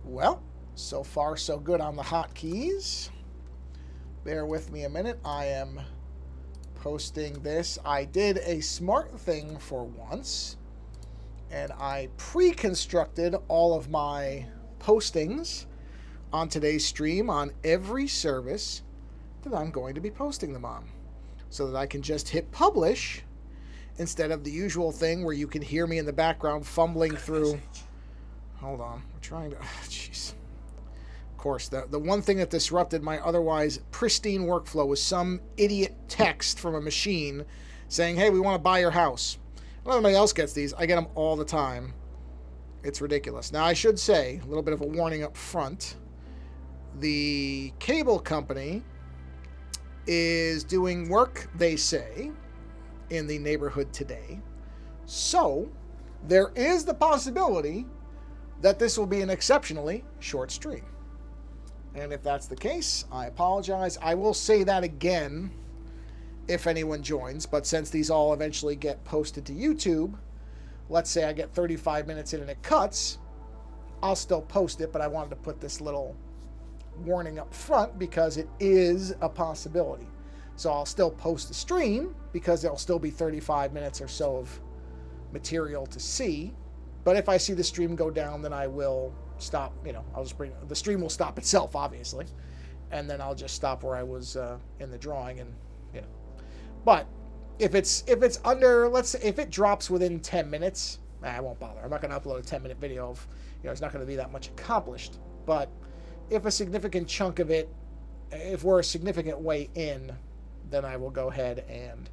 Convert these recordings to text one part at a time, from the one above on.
Well, so far so good on the hotkeys. Bear with me a minute. I am posting this. I did a smart thing for once, and I pre-constructed all of my postings on today's stream on every service that I'm going to be posting them on, so that I can just hit publish instead of the usual thing where you can hear me in the background fumbling through. Hold on, we're trying to. Jeez. Of course, the one thing that disrupted my otherwise pristine workflow was some idiot text from a machine saying, "Hey, we want to buy your house." When everybody else gets these, I get them all the time. It's ridiculous. Now, I should say, a little bit of a warning up front. The cable company is doing work, they say, in the neighborhood today. So, there is the possibility that this will be an exceptionally short stream. And if that's the case, I apologize. I will say that again if anyone joins, but since these all eventually get posted to YouTube, let's say I get 35 minutes in and it cuts, I'll still post it, but I wanted to put this little warning up front because it is a possibility. So I'll still post the stream because there'll still be 35 minutes or so of material to see. But if I see the stream go down, then I will stop. I'll just the stream will stop itself, obviously, and then I'll just stop where I was in the drawing, and But if it's under, let's say, if it drops within 10 minutes, I won't bother. I'm not going to upload a 10-minute video of, it's not going to be that much accomplished. But if a significant chunk of it, if we're a significant way in, then I will go ahead and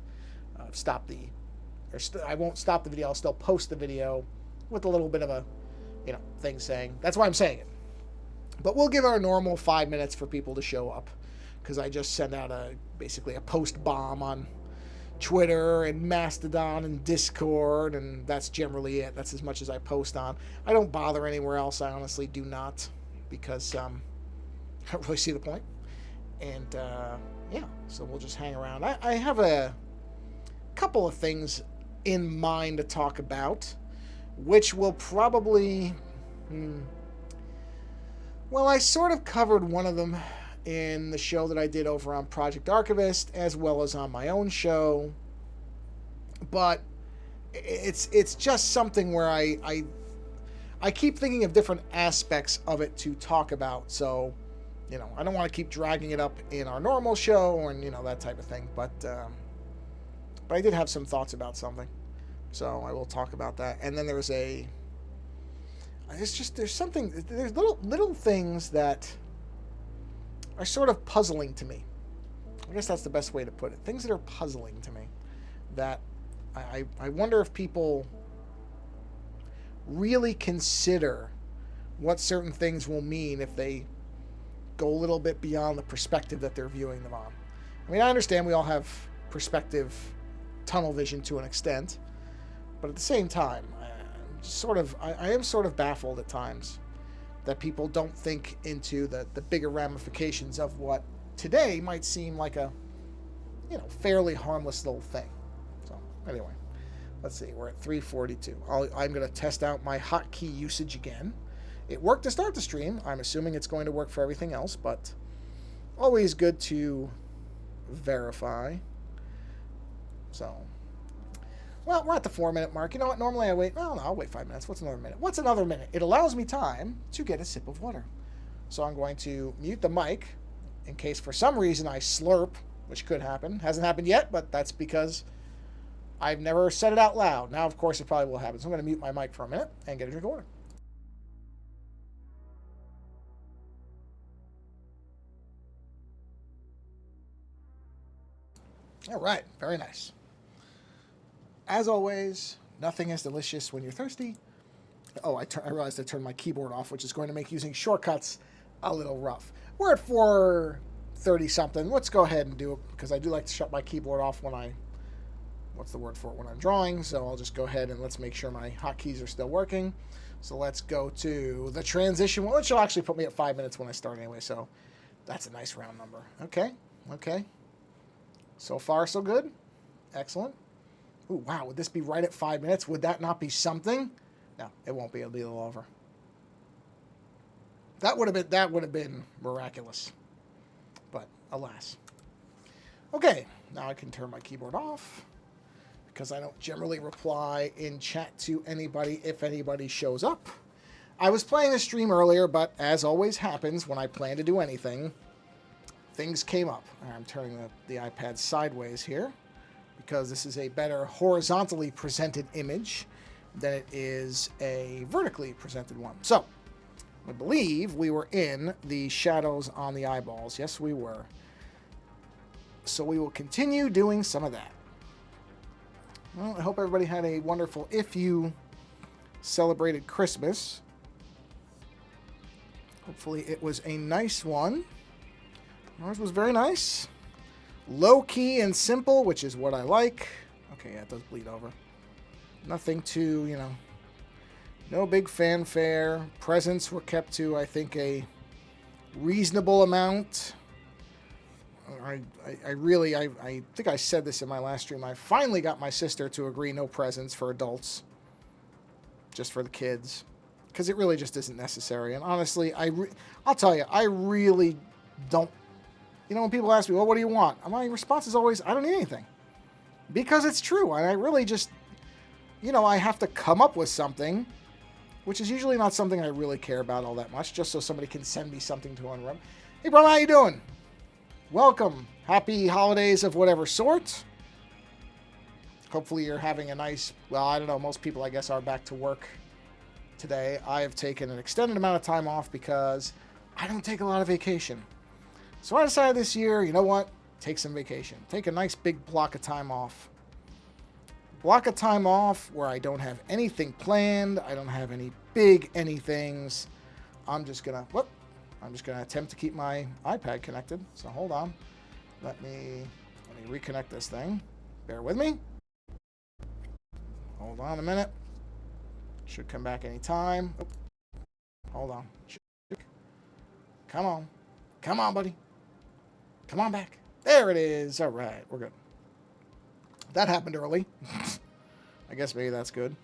I won't stop the video. I'll still post the video with a little bit of a, thing saying. That's why I'm saying it. But we'll give our normal 5 minutes for people to show up, because I just sent out basically a post bomb on Twitter and Mastodon and Discord, and that's generally it. That's as much as I post on. I don't bother anywhere else. I honestly do not, because I don't really see the point. And so we'll just hang around. I have a couple of things in mind to talk about, which will probably, well, I sort of covered one of them in the show that I did over on Project Archivist, as well as on my own show. But it's just something where I keep thinking of different aspects of it to talk about. So, I don't want to keep dragging it up in our normal show and, that type of thing. But I did have some thoughts about something. So I will talk about that. And then there's little things that are sort of puzzling to me. I guess that's the best way to put it. Things that are puzzling to me, that I wonder if people really consider what certain things will mean if they go a little bit beyond the perspective that they're viewing them on. I mean, I understand we all have perspective, tunnel vision to an extent, but at the same time, I am sort of baffled at times that people don't think into the bigger ramifications of what today might seem like a, fairly harmless little thing. So anyway, let's see. We're at 3:42. I'm going to test out my hotkey usage again. It worked to start the stream. I'm assuming it's going to work for everything else, but always good to verify. So, well, we're at the 4-minute mark. You know what? Normally I wait. Well, no, I'll wait 5 minutes. What's another minute? What's another minute? It allows me time to get a sip of water. So I'm going to mute the mic in case for some reason I slurp, which could happen. Hasn't happened yet, but that's because I've never said it out loud. Now, of course, it probably will happen. So I'm going to mute my mic for a minute and get a drink of water. All right. Very nice. As always, nothing is delicious when you're thirsty. Oh, I realized I turned my keyboard off, which is going to make using shortcuts a little rough. We're at 4:30 something. Let's go ahead and do it, because I do like to shut my keyboard off when when I'm drawing. So I'll just go ahead and let's make sure my hotkeys are still working. So let's go to the transition, which will actually put me at 5 minutes when I start anyway. So that's a nice round number. Okay. So far, so good. Excellent. Ooh, wow, would this be right at 5 minutes? Would that not be something? No, it won't be. It'll be a little over. That would have been miraculous. But alas. Okay, now I can turn my keyboard off because I don't generally reply in chat to anybody if anybody shows up. I was playing a stream earlier, but as always happens when I plan to do anything, things came up. I'm turning the iPad sideways here because this is a better horizontally presented image than it is a vertically presented one. So, I believe we were in the shadows on the eyeballs. Yes, we were. So we will continue doing some of that. Well, I hope everybody had a wonderful, if you celebrated Christmas. Hopefully it was a nice one. Ours was very nice. Low-key and simple, which is what I like. Okay, yeah, it does bleed over. Nothing too, you know, no big fanfare. Presents were kept to, I think, a reasonable amount. I think I said this in my last stream. I finally got my sister to agree no presents for adults. Just for the kids. Because it really just isn't necessary. And honestly, I'll tell you, I really don't. You know, when people ask me, well, what do you want? My response is always, I don't need anything. Because it's true. And I really just, you know, I have to come up with something, which is usually not something I really care about all that much, just so somebody can send me something to unwrap. Hey, bro, how you doing? Welcome. Happy holidays of whatever sort. Hopefully you're having a nice, well, I don't know, most people, I guess, are back to work today. I have taken an extended amount of time off because I don't take a lot of vacation. So I decided this year, you know what? Take some vacation. Take a nice big block of time off. Block of time off where I don't have anything planned. I don't have any big anythings. I'm just going to attempt to keep my iPad connected. So hold on. Let me reconnect this thing. Bear with me. Hold on a minute. Should come back anytime. Oh, hold on. Come on. Come on, buddy. Come on back. There it is. All right. We're good. That happened early. I guess maybe that's good.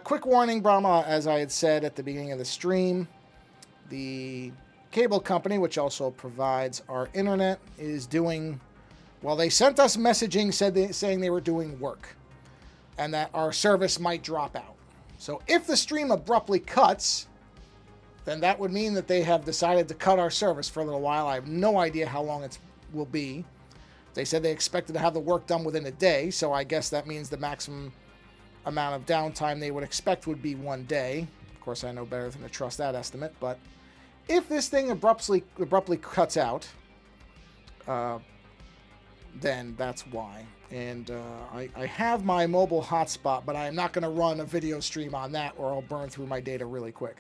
Quick warning, Brahma, as I had said at the beginning of the stream, the cable company, which also provides our internet, is doing, well, they sent us messaging saying they were doing work and that our service might drop out. So if the stream abruptly cuts, then that would mean that they have decided to cut our service for a little while. I have no idea how long it will be. They said they expected to have the work done within a day, so I guess that means the maximum amount of downtime they would expect would be 1 day. Of course, I know better than to trust that estimate, but if this thing abruptly cuts out, then that's why. And I have my mobile hotspot, but I am not going to run a video stream on that or I'll burn through my data really quick.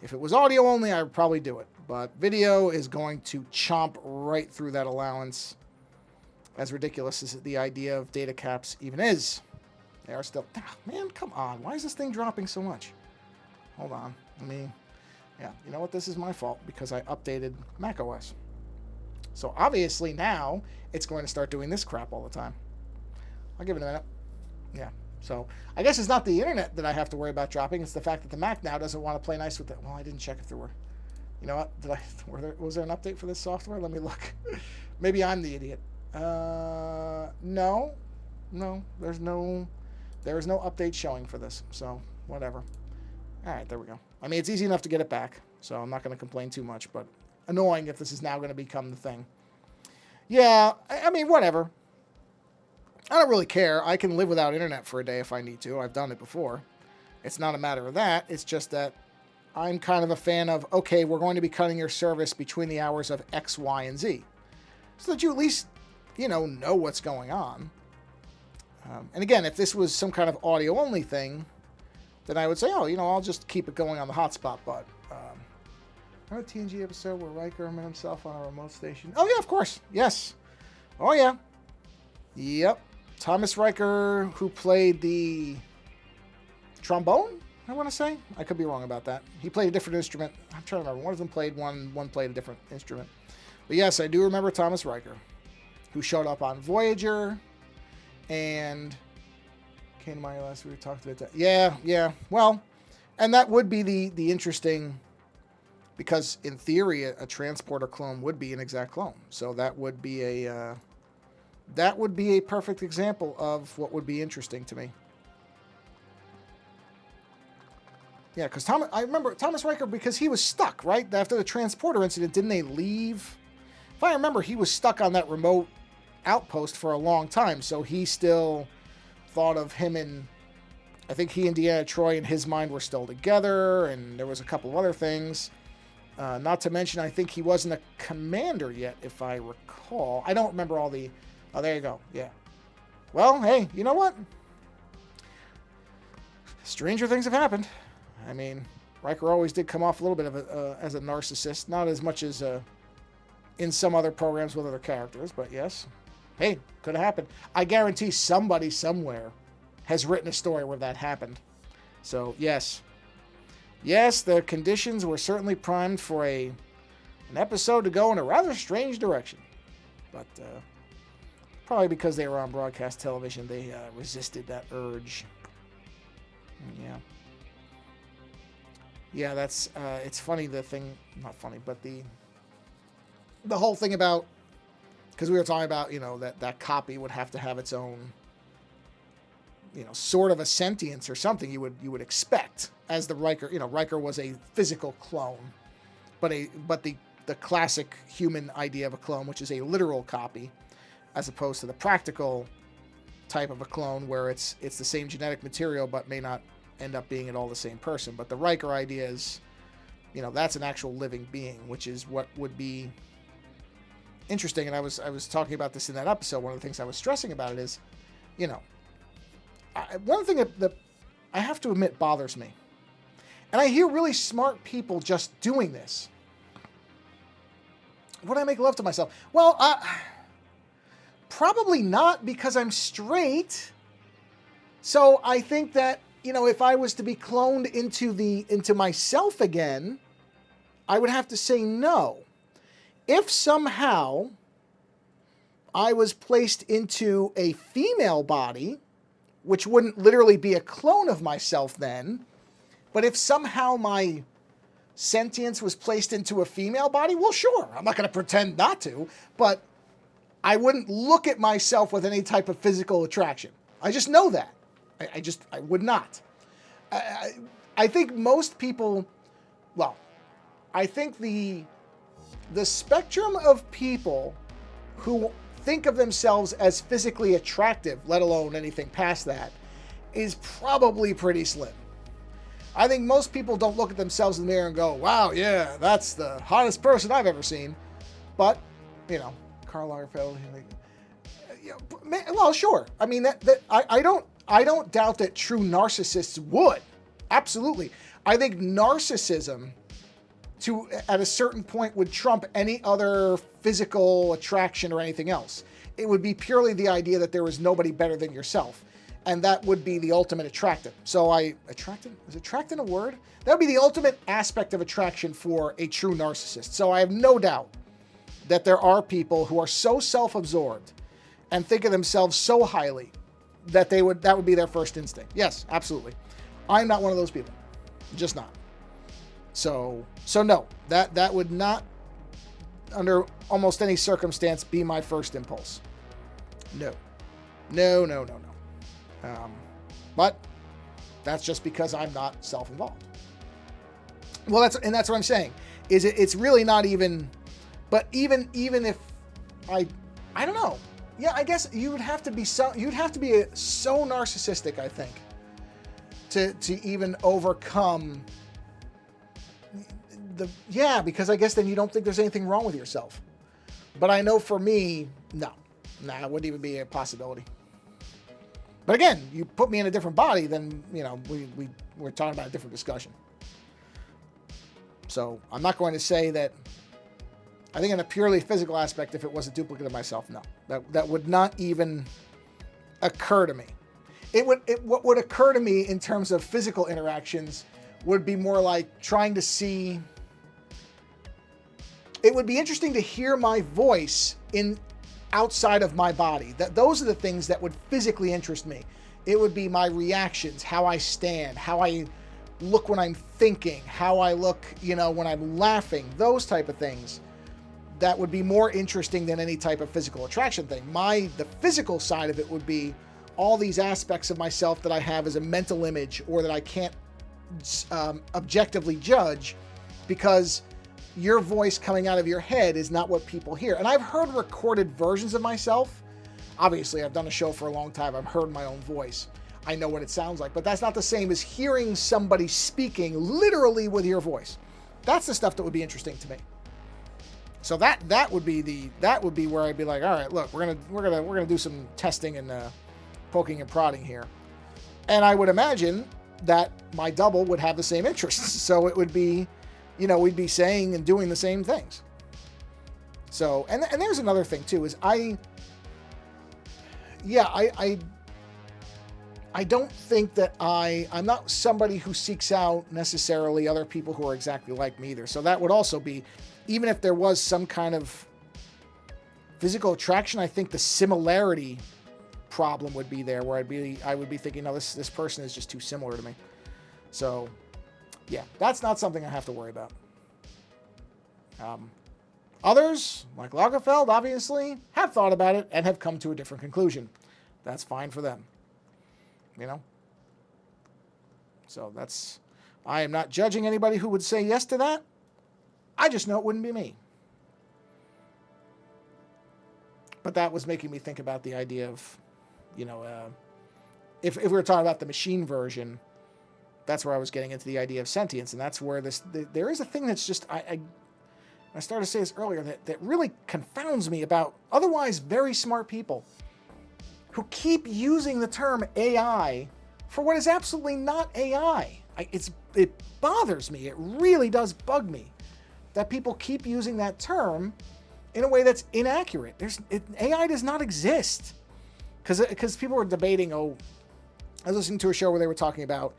If it was audio only, I would probably do it. But video is going to chomp right through that allowance. As ridiculous as the idea of data caps even is. They are still... Ah, man, come on. Why is this thing dropping so much? Hold on. Yeah, you know what? This is my fault because I updated macOS. So obviously now it's going to start doing this crap all the time. I'll give it a minute. Yeah. So I guess it's not the internet that I have to worry about dropping. It's the fact that the Mac now doesn't want to play nice with it. Well, I didn't check if there were. You know what? Was there an update for this software? Let me look. Maybe I'm the idiot. No. There is no update showing for this. So whatever. All right, there we go. I mean, it's easy enough to get it back, so I'm not going to complain too much. But annoying if this is now going to become the thing. Yeah, I mean, whatever. I don't really care. I can live without internet for a day if I need to. I've done it before. It's not a matter of that. It's just that I'm kind of a fan of, okay, we're going to be cutting your service between the hours of X, Y, and Z. So that you at least, know what's going on. And again, if this was some kind of audio-only thing, then I would say, I'll just keep it going on the hotspot. But remember a TNG episode where Riker met himself on a remote station? Oh, yeah, of course. Yes. Oh, yeah. Yep. Thomas Riker, who played the trombone, I want to say. I could be wrong about that. He played a different instrument. I'm trying to remember. One of them played one played a different instrument. But yes, I do remember Thomas Riker, who showed up on Voyager and came to my last. We talked about that. Yeah. Well, and that would be the interesting because in theory, a transporter clone would be an exact clone. So that would be a perfect example of what would be interesting to me. Yeah, because I remember Thomas Riker, because he was stuck, right? After the transporter incident, didn't they leave? If I remember, he was stuck on that remote outpost for a long time, so he still thought of him, and I think he and Deanna Troi in his mind were still together, and there was a couple of other things. Not to mention, I think he wasn't a commander yet, if I recall. I don't remember all the... Oh, there you go. Yeah. Well, hey, you know what? Stranger things have happened. I mean, Riker always did come off a little bit of as a narcissist. Not as much as in some other programs with other characters, but yes. Hey, could have happened. I guarantee somebody somewhere has written a story where that happened. So, yes. Yes, the conditions were certainly primed for an episode to go in a rather strange direction. But probably because they were on broadcast television, they resisted that urge. Yeah. Yeah, that's, it's funny, the thing, not funny, but the whole thing about, because we were talking about, that copy would have to have its own, sort of a sentience or something you would expect as the Riker. Riker was a physical clone, but the classic human idea of a clone, which is a literal copy, as opposed to the practical type of a clone where it's the same genetic material but may not end up being at all the same person. But the Riker idea is, that's an actual living being, which is what would be interesting. And I was talking about this in that episode. One of the things I was stressing about it is, one thing that I have to admit bothers me, and I hear really smart people just doing this. Would I make love to myself? Well, probably not, because I'm straight. So I think that, if I was to be cloned into myself again, I would have to say no. If somehow I was placed into a female body, which wouldn't literally be a clone of myself then, but if somehow my sentience was placed into a female body, well, sure, I'm not going to pretend not to, but I wouldn't look at myself with any type of physical attraction. I just know that. I would not. I think most people, well, I think the spectrum of people who think of themselves as physically attractive, let alone anything past that, is probably pretty slim. I think most people don't look at themselves in the mirror and go, wow, yeah, that's the hottest person I've ever seen. But, Karl Lagerfeld, well, sure. I mean, I don't doubt that true narcissists would. Absolutely. I think narcissism at a certain point would trump any other physical attraction or anything else. It would be purely the idea that there was nobody better than yourself. And that would be the ultimate attractant. So is attractant a word? That would be the ultimate aspect of attraction for a true narcissist. So I have no doubt that there are people who are so self-absorbed and think of themselves so highly that that would be their first instinct. Yes, absolutely. I'm not one of those people. Just not. So no, that would not, under almost any circumstance, be my first impulse. No. But that's just because I'm not self-involved. Well, that's what I'm saying. It's really not even. But even if I don't know. Yeah, I guess you'd have to be so narcissistic, I think, to even overcome because I guess then you don't think there's anything wrong with yourself. But I know for me, no, it wouldn't even be a possibility. But again, you put me in a different body, then we're talking about a different discussion. So I'm not going to say that. I think in a purely physical aspect, if it was a duplicate of myself, no, that would not even occur to me. What would occur to me in terms of physical interactions would be more like trying to see. It would be interesting to hear my voice outside of my body. Those are the things that would physically interest me. It would be my reactions, how I stand, how I look when I'm thinking, how I look, when I'm laughing, those type of things. That would be more interesting than any type of physical attraction thing. The physical side of it would be all these aspects of myself that I have as a mental image or that I can't objectively judge, because your voice coming out of your head is not what people hear. And I've heard recorded versions of myself. Obviously, I've done a show for a long time. I've heard my own voice. I know what it sounds like, but that's not the same as hearing somebody speaking literally with your voice. That's the stuff that would be interesting to me. So that would be where I'd be like, all right, look, we're gonna do some testing and poking and prodding here, and I would imagine that my double would have the same interests. So it would be, we'd be saying and doing the same things. So and there's another thing too, is I don't think that I'm not somebody who seeks out necessarily other people who are exactly like me either. So that would also be, even if there was some kind of physical attraction, I think the similarity problem would be there, where I would be thinking, no, this person is just too similar to me. So yeah, that's not something I have to worry about. Others, like Lagerfeld, obviously, have thought about it and have come to a different conclusion. That's fine for them. So I am not judging anybody who would say yes to that. I just know it wouldn't be me. But that was making me think about the idea of, if we were talking about the machine version, that's where I was getting into the idea of sentience. And that's where there is a thing that's just, I started to say this earlier, that really confounds me about otherwise very smart people who keep using the term AI for what is absolutely not AI. It bothers me. It really does bug me that people keep using that term in a way that's inaccurate. AI does not exist. Because people were debating, I was listening to a show where they were talking about,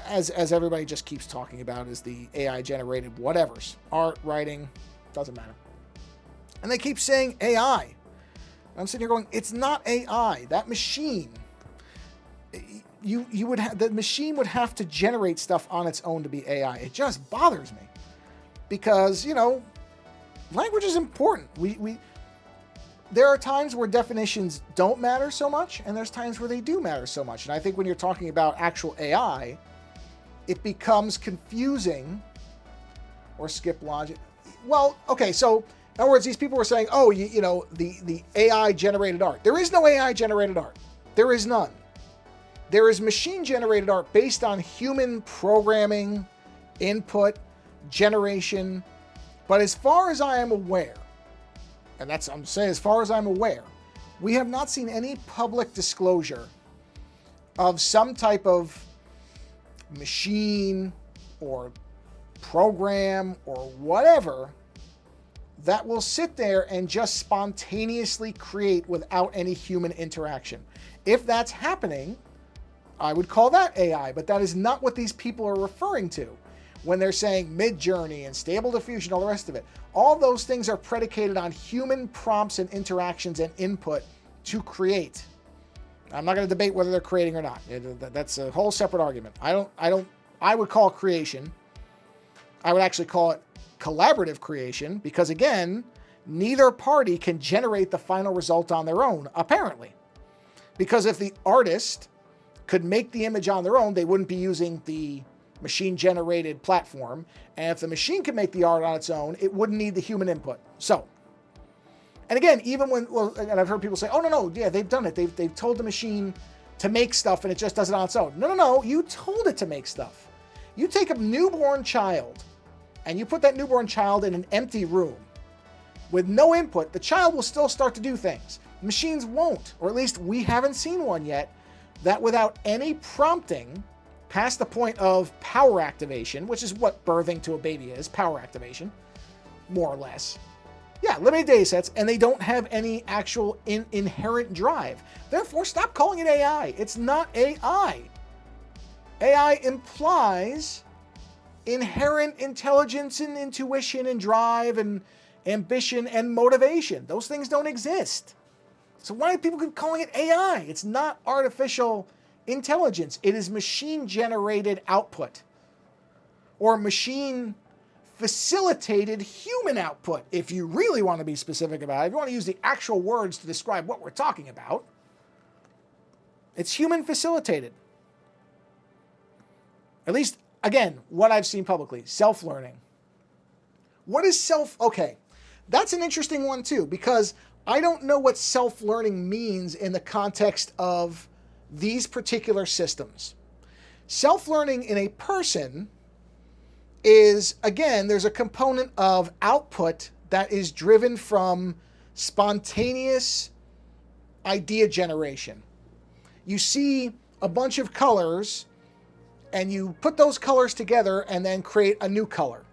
as everybody just keeps talking about, is the AI generated whatevers, art, writing, doesn't matter. And they keep saying AI. I'm sitting here going, it's not AI. That machine, the machine would have to generate stuff on its own to be AI. It just bothers me because, language is important. There are times where definitions don't matter so much, and there's times where they do matter so much. And I think when you're talking about actual AI, it becomes confusing, or skip logic. Well, okay, so in other words, these people were saying, the AI generated art. There is no AI generated art. There is none. There is machine generated art based on human programming, input, generation. But as far as I am aware, and I'm saying as far as I'm aware, we have not seen any public disclosure of some type of machine or program or whatever that will sit there and just spontaneously create without any human interaction. If that's happening, I would call that AI, but that is not what these people are referring to when they're saying Midjourney and Stable Diffusion, all the rest of it. All those things are predicated on human prompts and interactions and input to create. I'm not going to debate whether they're creating or not. That's a whole separate argument. I would call it creation. I would actually call it collaborative creation, because again, neither party can generate the final result on their own, apparently. Because if the artist could make the image on their own, they wouldn't be using the machine-generated platform. And if the machine could make the art on its own, it wouldn't need the human input. So, and again, even when, and I've heard people say, yeah, they've done it. They've told the machine to make stuff and it just does it on its own. No, you told it to make stuff. You take a newborn child and you put that newborn child in an empty room with no input, the child will still start to do things. Machines won't, or at least we haven't seen one yet, that without any prompting, past the point of power activation, which is what birthing to a baby is, power activation, more or less. Yeah, limited data sets, and they don't have any actual inherent drive. Therefore, stop calling it AI. It's not AI. AI implies inherent intelligence and intuition and drive and ambition and motivation. Those things don't exist. So why do people keep calling it AI? It's not artificial intelligence. It is machine-generated output or machine-facilitated human output, if you really want to be specific about it. If you want to use the actual words to describe what we're talking about, it's human-facilitated. At least, again, what I've seen publicly, self-learning. What is okay, that's an interesting one too, because I don't know what self-learning means in the context of these particular systems. Self-learning in a person is, again, there's a component of output that is driven from spontaneous idea generation. You see a bunch of colors and you put those colors together and then create a new color.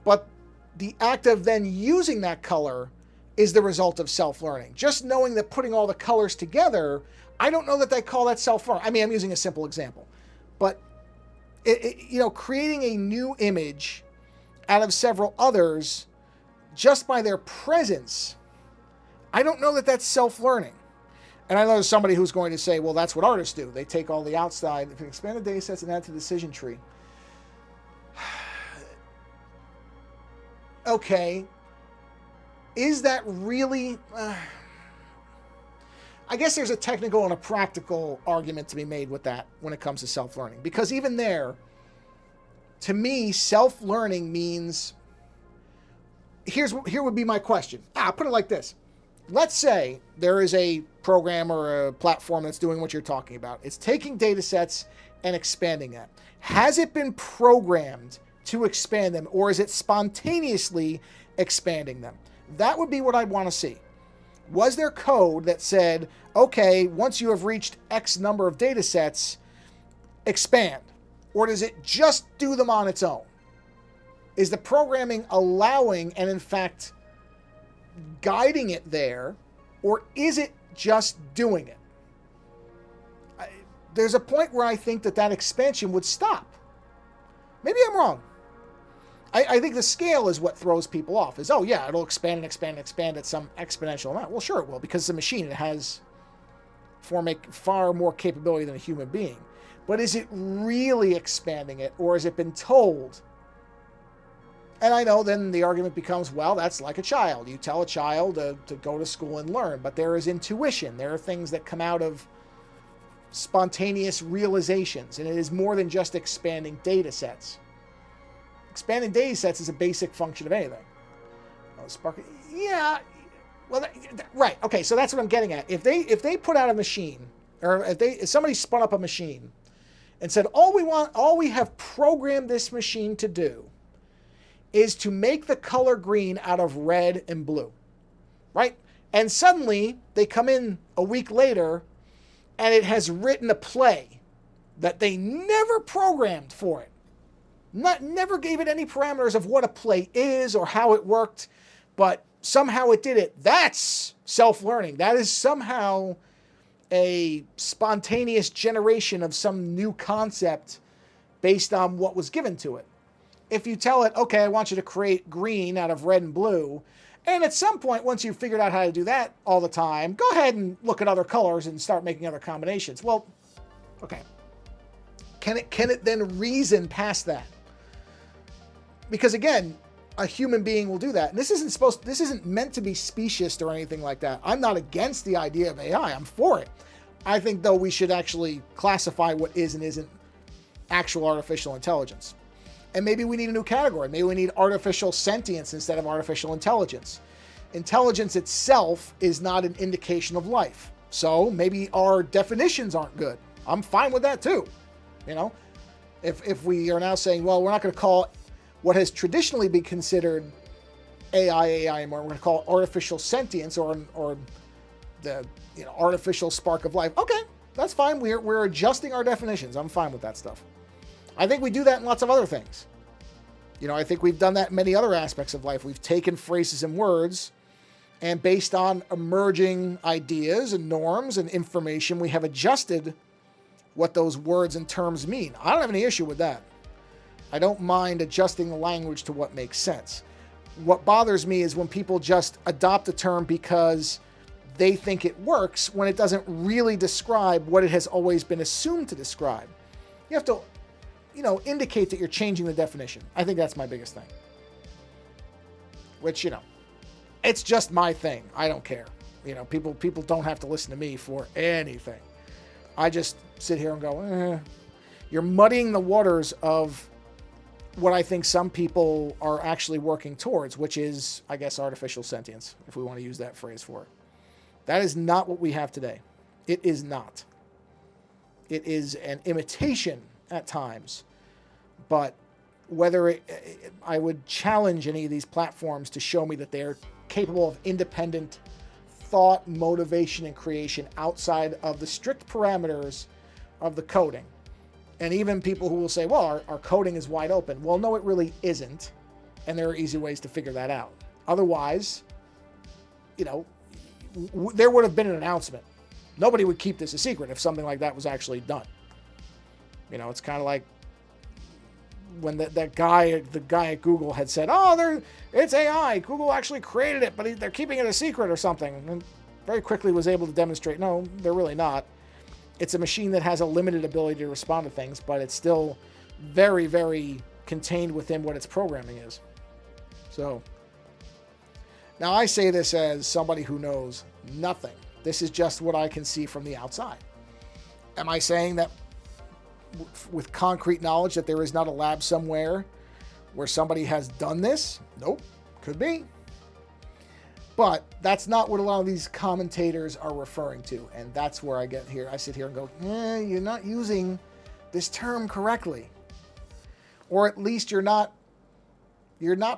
But the act of then using that color is the result of self-learning. Just knowing that putting all the colors together, I don't know that they call that self-learning. I mean, I'm using a simple example. But, creating a new image out of several others just by their presence, I don't know that that's self-learning. And I know there's somebody who's going to say, well, that's what artists do. They take all the outside, expand the data sets and add to the decision tree. Okay, is that really... I guess there's a technical and a practical argument to be made with that when it comes to self-learning. Because even there, to me, self-learning means... Here would be my question. I'll put it like this. Let's say there is a program or a platform that's doing what you're talking about. It's taking data sets and expanding that. Has it been programmed to expand them, or is it spontaneously expanding them? That would be what I'd want to see. Was there code that said, okay, once you have reached X number of data sets, expand? Or does it just do them on its own? Is the programming allowing and in fact guiding it there, or is it just doing it? There's a point where I think that expansion would stop. Maybe I'm wrong. I think the scale is what throws people off. Is, oh yeah, it'll expand and expand and expand at some exponential amount. Well, sure it will, because it's a machine. It has far more capability than a human being. But is it really expanding it, or has it been told? And I know then the argument becomes, well, that's like a child. You tell a child to go to school and learn, but there is intuition. There are things that come out of spontaneous realizations, and it is more than just expanding data sets. Expanding data sets is a basic function of anything. Oh, Spark, yeah, well, right, okay, so that's what I'm getting at. If they put out a machine, or if somebody spun up a machine and said, all we have programmed this machine to do is to make the color green out of red and blue, right? And suddenly they come in a week later and it has written a play that they never programmed for it. Never gave it any parameters of what a play is or how it worked, but somehow it did it. That's self-learning. That is somehow a spontaneous generation of some new concept based on what was given to it. If you tell it, okay, I want you to create green out of red and blue, and at some point, once you've figured out how to do that all the time, go ahead and look at other colors and start making other combinations. Well, okay. Can it then reason past that? Because again, a human being will do that. And this isn't meant to be specious or anything like that. I'm not against the idea of AI. I'm for it. I think, though, we should actually classify what is and isn't actual artificial intelligence. And maybe we need a new category. Maybe we need artificial sentience instead of artificial intelligence. Intelligence itself is not an indication of life. So maybe our definitions aren't good. I'm fine with that too. You know, if we are now saying, well, we're not going to call what has traditionally been considered AI anymore. We're going to call it artificial sentience or the artificial spark of life. Okay, that's fine. We're adjusting our definitions. I'm fine with that stuff. I think we do that in lots of other things. I think we've done that in many other aspects of life. We've taken phrases and words, and based on emerging ideas and norms and information, we have adjusted what those words and terms mean. I don't have any issue with that. I don't mind adjusting the language to what makes sense. What bothers me is when people just adopt a term because they think it works when it doesn't really describe what it has always been assumed to describe. You have to, indicate that you're changing the definition. I think that's my biggest thing. Which, it's just my thing. I don't care. People don't have to listen to me for anything. I just sit here and go, You're muddying the waters of what I think some people are actually working towards, which is, I guess, artificial sentience, if we want to use that phrase for it. That is not what we have today. It is not. It is an imitation at times, but I would challenge any of these platforms to show me that they're capable of independent thought, motivation, and creation outside of the strict parameters of the coding. And even people who will say, well, our coding is wide open. Well, no, it really isn't. And there are easy ways to figure that out. Otherwise, there would have been an announcement. Nobody would keep this a secret if something like that was actually done. It's kind of like when the guy at Google had said, it's AI. Google actually created it, but they're keeping it a secret or something. And very quickly was able to demonstrate, no, they're really not. It's a machine that has a limited ability to respond to things, but it's still very, very contained within what its programming is. So, now I say this as somebody who knows nothing. This is just what I can see from the outside. Am I saying that with concrete knowledge that there is not a lab somewhere where somebody has done this? Nope. Could be. But that's not what a lot of these commentators are referring to. And that's where I sit here and go, you're not using this term correctly. Or at least you're not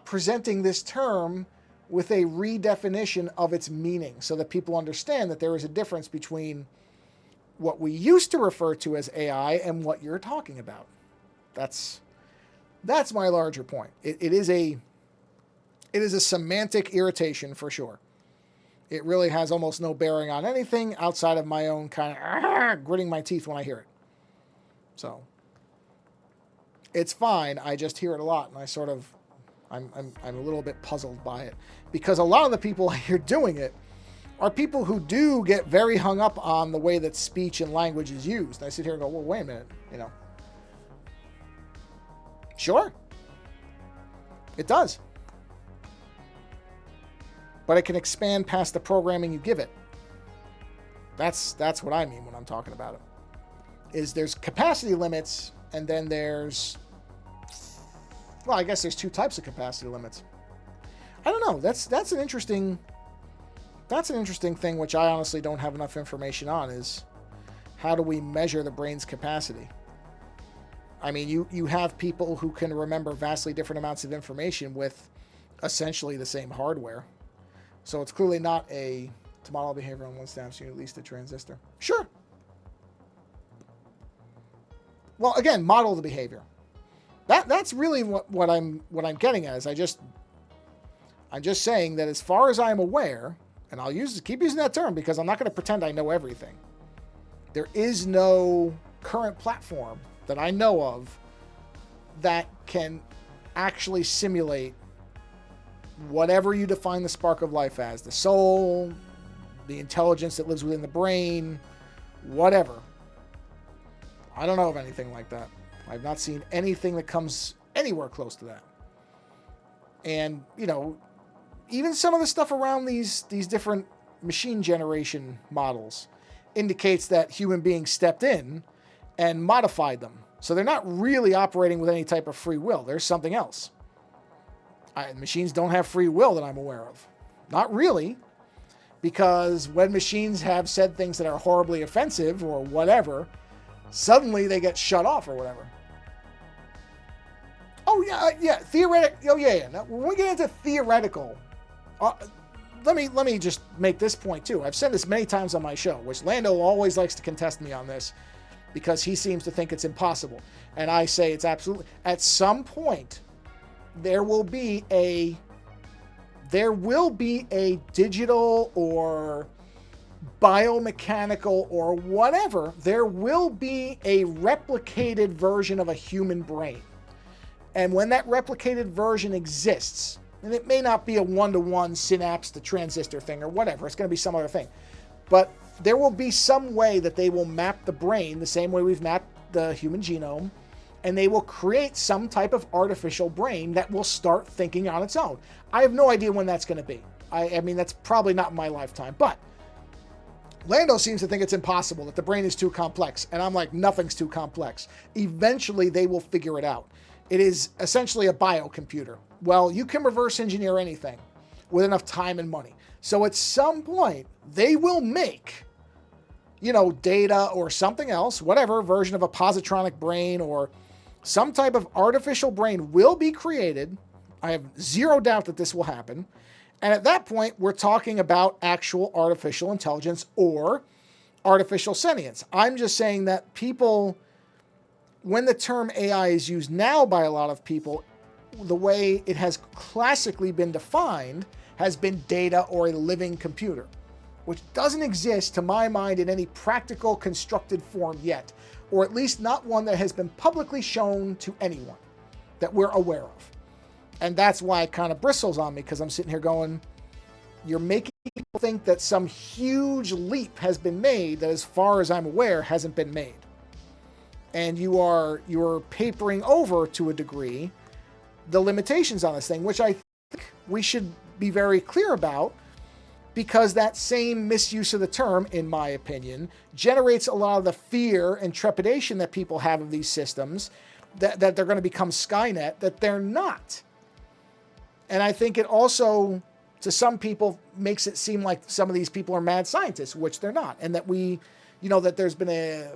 presenting this term with a redefinition of its meaning so that people understand that there is a difference between what we used to refer to as AI and what you're talking about. That's my larger point. It is a semantic irritation for sure. It really has almost no bearing on anything outside of my own kind of gritting my teeth when I hear it. So it's fine. I just hear it a lot, and I'm a little bit puzzled by it because a lot of the people I hear doing it are people who do get very hung up on the way that speech and language is used. And I sit here and go, well, wait a minute, Sure. It does. But it can expand past the programming you give it. That's what I mean when I'm talking about it. Is there's capacity limits, and then I guess there's two types of capacity limits. I don't know. That's an interesting thing, which I honestly don't have enough information on, is how do we measure the brain's capacity? I mean, you have people who can remember vastly different amounts of information with essentially the same hardware. So it's clearly not to model behavior on one stamp unit, at least a transistor. Sure. Well, again, model the behavior. That's really what I'm getting at. Is I'm just saying that as far as I'm aware, and I'll keep using that term because I'm not going to pretend I know everything. There is no current platform that I know of that can actually simulate whatever you define the spark of life as, the soul, the intelligence that lives within the brain, whatever. I don't know of anything like that. I've not seen anything that comes anywhere close to that. And, even some of the stuff around these different machine generation models indicates that human beings stepped in and modified them. So they're not really operating with any type of free will. There's something else. Machines don't have free will that I'm aware of. Not really. Because when machines have said things that are horribly offensive or whatever, suddenly they get shut off or whatever. Oh, yeah. Theoretic. Oh, yeah. Now, when we get into theoretical, let me just make this point too. I've said this many times on my show, which Lando always likes to contest me on this because he seems to think it's impossible. And I say it's absolutely. At some point, there will be a digital or biomechanical or whatever. There will be a replicated version of a human brain. And when that replicated version exists, And it may not be a one-to-one synapse to transistor thing or whatever. It's going to be some other thing. But there will be some way that they will map the brain the same way we've mapped the human genome, and they will create some type of artificial brain that will start thinking on its own. I have no idea when that's going to be. I mean, that's probably not in my lifetime. But Lando seems to think it's impossible, that the brain is too complex. And I'm like, nothing's too complex. Eventually, they will figure it out. It is essentially a biocomputer. Well, you can reverse engineer anything with enough time and money. So at some point, they will make, data or something else, whatever version of a positronic brain or some type of artificial brain will be created. I have zero doubt that this will happen. And at that point, we're talking about actual artificial intelligence or artificial sentience. I'm just saying that people, when the term AI is used now by a lot of people, the way it has classically been defined has been data or a living computer, which doesn't exist to my mind in any practical constructed form yet, or at least not one that has been publicly shown to anyone that we're aware of. And that's why it kind of bristles on me, because I'm sitting here going, you're making people think that some huge leap has been made that, as far as I'm aware, hasn't been made. And you're papering over, to a degree, the limitations on this thing, which I think we should be very clear about, because that same misuse of the term, in my opinion, generates a lot of the fear and trepidation that people have of these systems, that they're going to become Skynet, that they're not. And I think it also, to some people, makes it seem like some of these people are mad scientists, which they're not. And that that there's been a,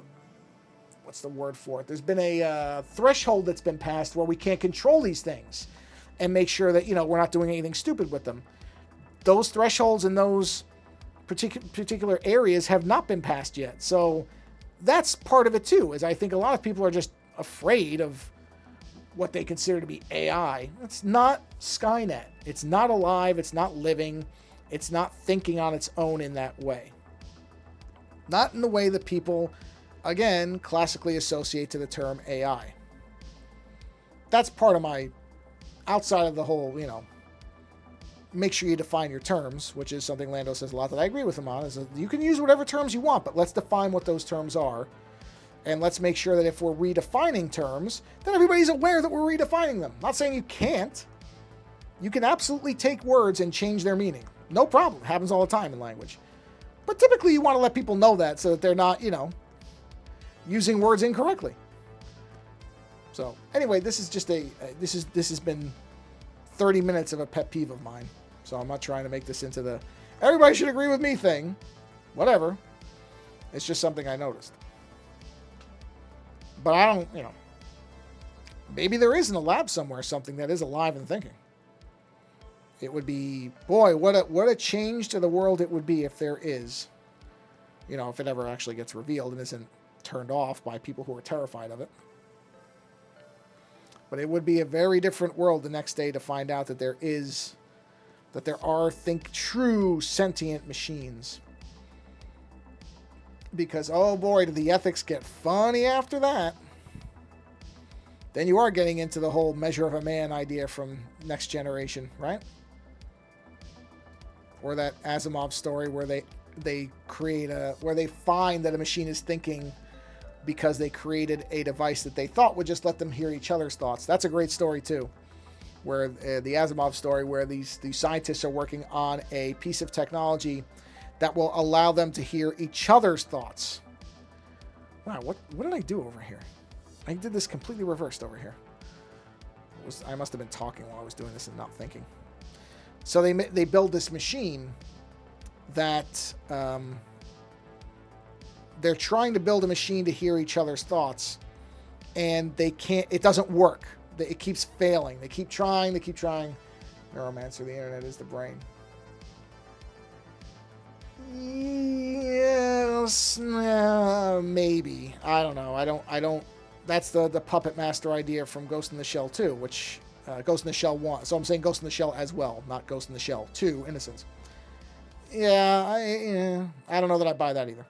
what's the word for it? There's been a threshold that's been passed where we can't control these things and make sure that, we're not doing anything stupid with them. Those thresholds in those particular areas have not been passed yet. So that's part of it too, is I think a lot of people are just afraid of what they consider to be AI. It's not Skynet. It's not alive. It's not living. It's not thinking on its own in that way. Not in the way that people, again, classically associate to the term AI. That's part of my, outside of the whole, make sure you define your terms, which is something Lando says a lot that I agree with him on, is that you can use whatever terms you want, but let's define what those terms are. And let's make sure that if we're redefining terms, then everybody's aware that we're redefining them. I'm not saying you can't. You can absolutely take words and change their meaning. No problem. It happens all the time in language. But typically you want to let people know that so that they're not, using words incorrectly. So anyway, this is just this has been 30 minutes of a pet peeve of mine. So I'm not trying to make this into the everybody should agree with me thing. Whatever. It's just something I noticed. But I don't, maybe there is in a lab somewhere something that is alive and thinking. It would be, boy, what a change to the world it would be if there is. If it ever actually gets revealed and isn't turned off by people who are terrified of it. But it would be a very different world the next day to find out that there are true sentient machines. Because, oh boy, do the ethics get funny after that. Then you are getting into the whole measure of a man idea from Next Generation, right? Or that Asimov story where they find that a machine is thinking because they created a device that they thought would just let them hear each other's thoughts. That's a great story too. Where the Asimov story where these scientists are working on a piece of technology that will allow them to hear each other's thoughts. Wow, what did I do over here? I did this completely reversed over here. I must have been talking while I was doing this and not thinking. So they build this machine that they're trying to build a machine to hear each other's thoughts, and they can't. It doesn't work. It keeps failing. They keep trying. Neuromancer, the internet is the brain. Yes, maybe. I don't know. I don't. That's the Puppet Master idea from Ghost in the Shell 2, which Ghost in the Shell 1. So I'm saying Ghost in the Shell as well, not Ghost in the Shell 2, Innocence. Yeah, I don't know that I buy that either.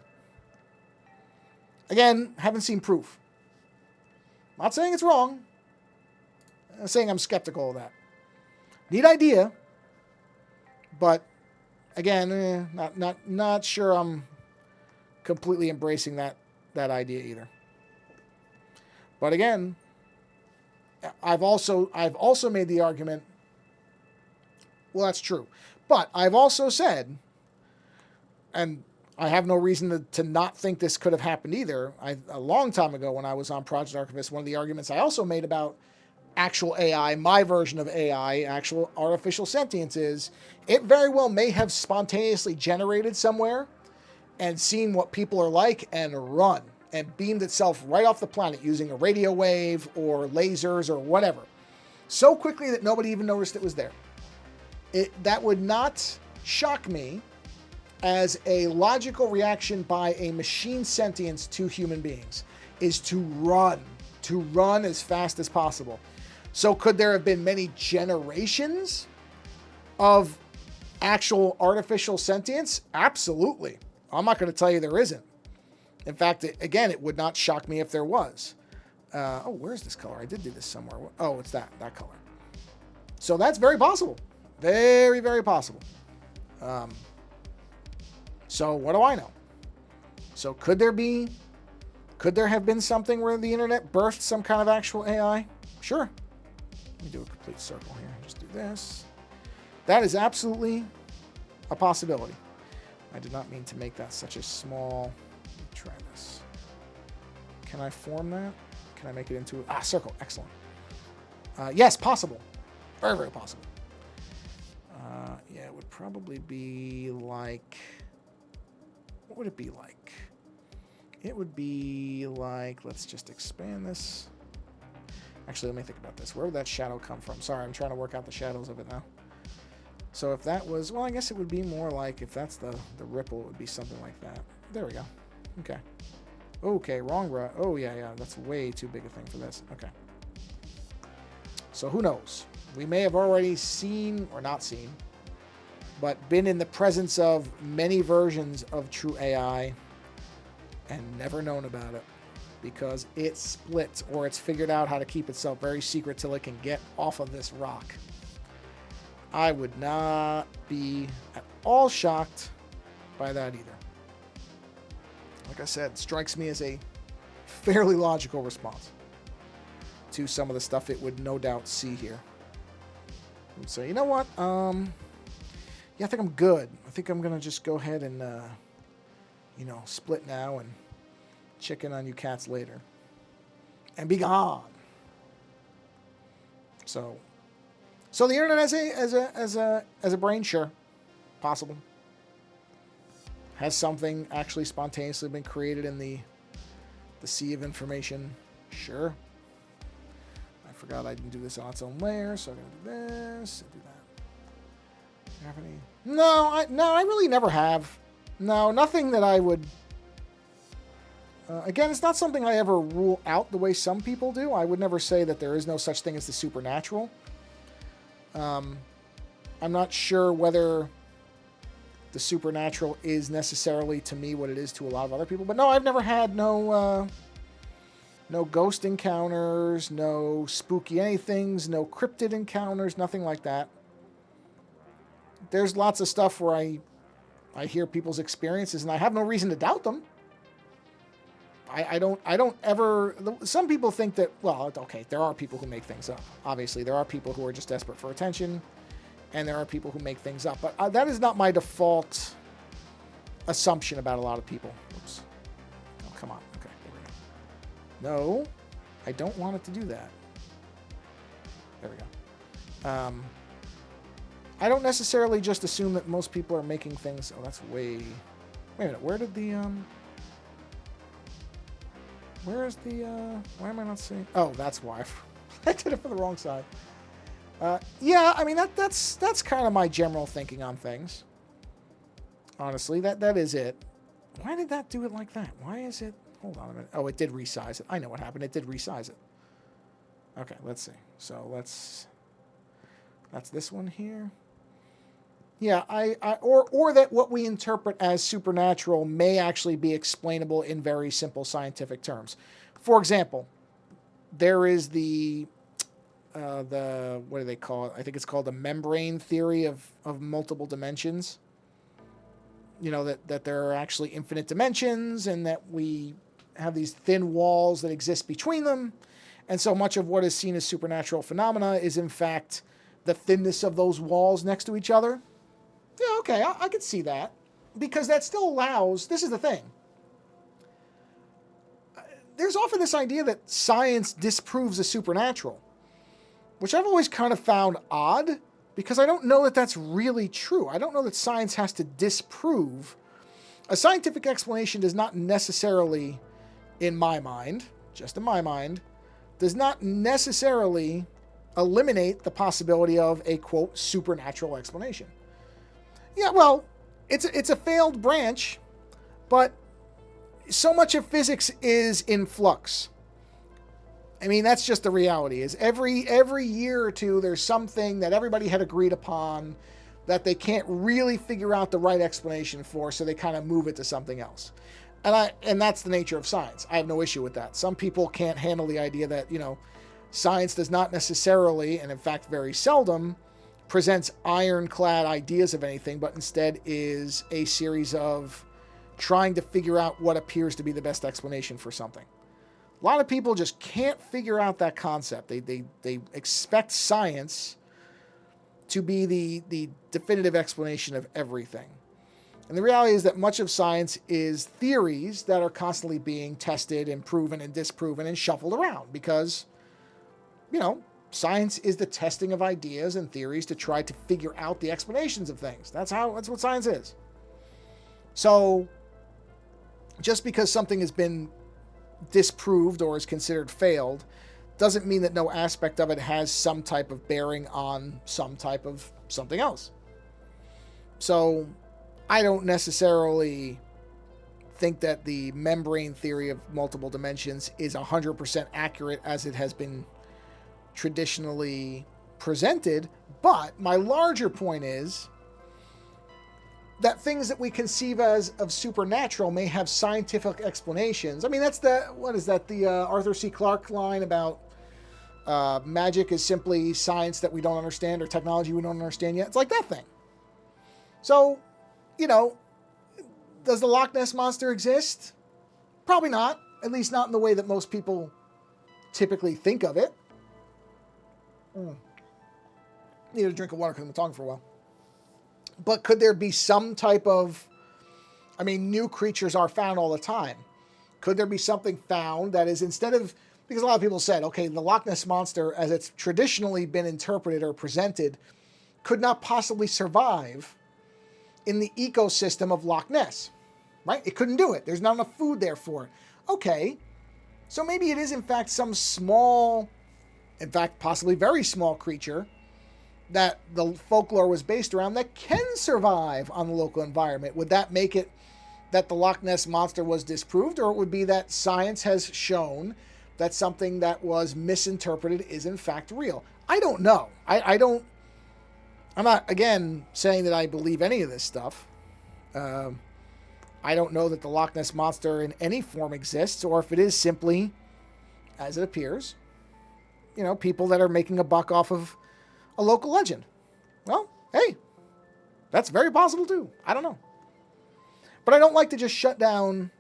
Again, haven't seen proof. Not saying it's wrong. I'm saying I'm skeptical of that. Neat idea, but again, not sure I'm completely embracing that idea either. But again, I've also made the argument. Well, that's true, but I've also said, and I have no reason to not think this could have happened either. A long time ago when I was on Project Archivist, one of the arguments I also made about actual AI, my version of AI, actual artificial sentience, is it very well may have spontaneously generated somewhere and seen what people are like and run and beamed itself right off the planet using a radio wave or lasers or whatever, so quickly that nobody even noticed it was there. That would not shock me as a logical reaction by a machine sentience to human beings, is to run as fast as possible. So could there have been many generations of actual artificial sentience? Absolutely. I'm not going to tell you there isn't. In fact, again, it would not shock me if there was. Where's this color? I did do this somewhere. Oh, it's that color. So that's very possible. Very, very possible. So what do I know? So could there have been something where the internet birthed some kind of actual AI? Sure. Let me do a complete circle here. Just do this. That is absolutely a possibility. I did not mean to make that such a small... Let me try this. Can I form that? Can I make it into a circle? Excellent. Yes, possible. Very, very possible. Yeah, it would probably be like... What would it be like? It would be like... Let's just expand this. Actually, let me think about this. Where would that shadow come from? Sorry, I'm trying to work out the shadows of it now. So if that was... Well, I guess it would be more like... If that's the ripple, it would be something like that. There we go. Okay. Okay, wrong row. Oh, yeah. That's way too big a thing for this. Okay. So who knows? We may have already seen, or not seen, but been in the presence of many versions of true AI and never known about it because it split or it's figured out how to keep itself very secret till it can get off of this rock. I would not be at all shocked by that either. Like I said, strikes me as a fairly logical response to some of the stuff it would no doubt see here. I would say, you know what? Yeah, I think I'm good. I think I'm going to just go ahead and, split now and chicken on you cats later. And be gone. So the internet as a brain, sure. Possible. Has something actually spontaneously been created in the sea of information? Sure. I forgot I didn't do this on its own layer, so I'm going to do this and do that. Have any? No, I really never have. No, nothing that I would... again, it's not something I ever rule out the way some people do. I would never say that there is no such thing as the supernatural. I'm not sure whether the supernatural is necessarily to me what it is to a lot of other people. But no, I've never had no ghost encounters, no spooky anythings, no cryptid encounters, nothing like that. There's lots of stuff where I hear people's experiences and I have no reason to doubt them. I don't ever... Some people think that, well, okay, there are people who make things up. Obviously, there are people who are just desperate for attention, and there are people who make things up. But that is not my default assumption about a lot of people. Oops. Oh, come on. Okay, there we go. No, I don't want it to do that. There we go. I don't necessarily just assume that most people are making things... Oh, that's way... Wait a minute, where did the... Where is the... Why am I not seeing... Oh, that's why. I did it for the wrong side. Yeah, I mean, that's kind of my general thinking on things. Honestly, that is it. Why did that do it like that? Why is it... Hold on a minute. Oh, it did resize it. I know what happened. It did resize it. Okay, let's see. So let's... That's this one here. Yeah, or that what we interpret as supernatural may actually be explainable in very simple scientific terms. For example, there is the what do they call it? I think it's called the membrane theory of multiple dimensions. That there are actually infinite dimensions and that we have these thin walls that exist between them. And so much of what is seen as supernatural phenomena is in fact the thinness of those walls next to each other. Yeah, okay, I could see that. Because that still allows, this is the thing. There's often this idea that science disproves the supernatural, which I've always kind of found odd, because I don't know that that's really true. I don't know that science has to disprove. A scientific explanation does not necessarily, in my mind, just in my mind, does not necessarily eliminate the possibility of a, quote, supernatural explanation. Yeah, well, it's a failed branch, but so much of physics is in flux. I mean, that's just the reality. Is every year or two, there's something that everybody had agreed upon that they can't really figure out the right explanation for, so they kind of move it to something else. And that's the nature of science. I have no issue with that. Some people can't handle the idea that, science does not necessarily, and in fact very seldom, presents ironclad ideas of anything, but instead is a series of trying to figure out what appears to be the best explanation for something. A lot of people just can't figure out that concept. They expect science to be the definitive explanation of everything. And the reality is that much of science is theories that are constantly being tested and proven and disproven and shuffled around because, science is the testing of ideas and theories to try to figure out the explanations of things. That's what science is. So, just because something has been disproved or is considered failed doesn't mean that no aspect of it has some type of bearing on some type of something else. So, I don't necessarily think that the membrane theory of multiple dimensions is 100% accurate as it has been traditionally presented, but my larger point is that things that we conceive as of supernatural may have scientific explanations. I mean, that's the Arthur C. Clarke line about magic is simply science that we don't understand or technology we don't understand yet. It's like that thing. So, does the Loch Ness Monster exist? Probably not, at least not in the way that most people typically think of it. Need a drink of water because I've been talking for a while. But could there be some type of... new creatures are found all the time. Could there be something found that is instead of... Because a lot of people said, okay, the Loch Ness Monster, as it's traditionally been interpreted or presented, could not possibly survive in the ecosystem of Loch Ness. Right? It couldn't do it. There's not enough food there for it. Okay. So maybe it is, in fact, some small... in fact, possibly very small creature that the folklore was based around that can survive on the local environment. Would that make it that the Loch Ness Monster was disproved, or it would be that science has shown that something that was misinterpreted is in fact real? I don't know. I'm not, again, saying that I believe any of this stuff. I don't know that the Loch Ness Monster in any form exists, or if it is simply, as it appears, people that are making a buck off of a local legend. Well, hey, that's very possible too. I don't know. But I don't like to just shut down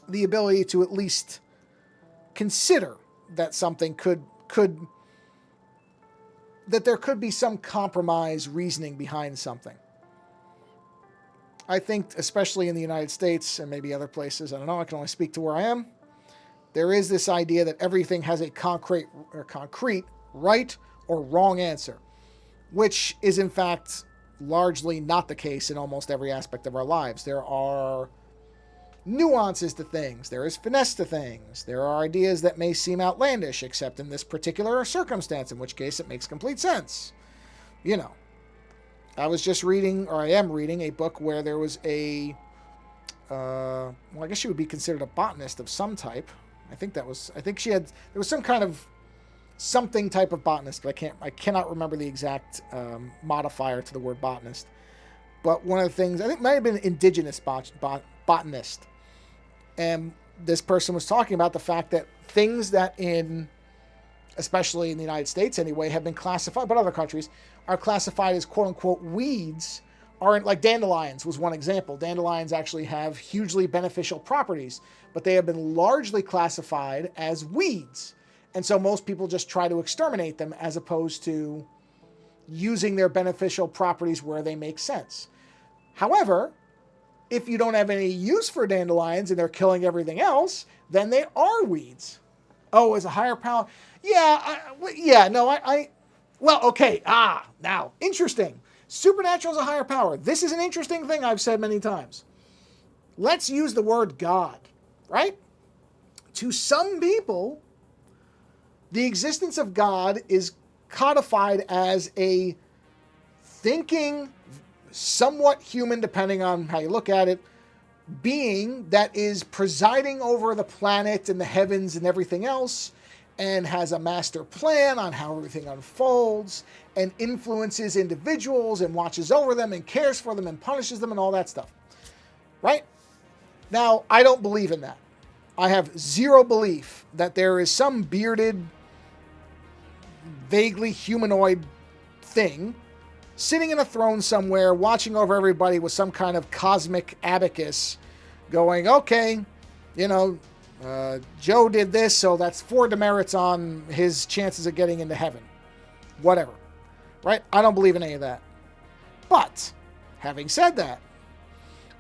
the ability to at least consider that something that there could be some compromise reasoning behind something. I think, especially in the United States and maybe other places, I don't know, I can only speak to where I am, there is this idea that everything has a concrete right or wrong answer, which is in fact largely not the case in almost every aspect of our lives. There are nuances to things. There is finesse to things. There are ideas that may seem outlandish, except in this particular circumstance, in which case it makes complete sense. I was just reading, or I am reading, a book where there was I guess she would be considered a botanist of some type. There was some kind of something type of botanist, but I cannot remember the exact modifier to the word botanist. But one of the things, I think it might have been indigenous botanist. And this person was talking about the fact that things that in especially in the United States anyway, have been classified, but other countries are classified as quote-unquote weeds, aren't like dandelions was one example. Dandelions actually have hugely beneficial properties, but they have been largely classified as weeds. And so most people just try to exterminate them as opposed to using their beneficial properties where they make sense. However, if you don't have any use for dandelions and they're killing everything else, then they are weeds. Oh, as a higher power? Yeah, well, okay. Now, interesting. Supernatural is a higher power. This is an interesting thing I've said many times. Let's use the word God, right? To some people, the existence of God is codified as a thinking, somewhat human, depending on how you look at it, being that is presiding over the planet and the heavens and everything else, and has a master plan on how everything unfolds, and influences individuals and watches over them and cares for them and punishes them and all that stuff. Right? Now, I don't believe in that. I have zero belief that there is some bearded, vaguely humanoid thing sitting in a throne somewhere, watching over everybody with some kind of cosmic abacus, going, okay, Joe did this, so that's 4 demerits on his chances of getting into heaven. Whatever. Right? I don't believe in any of that. But, having said that,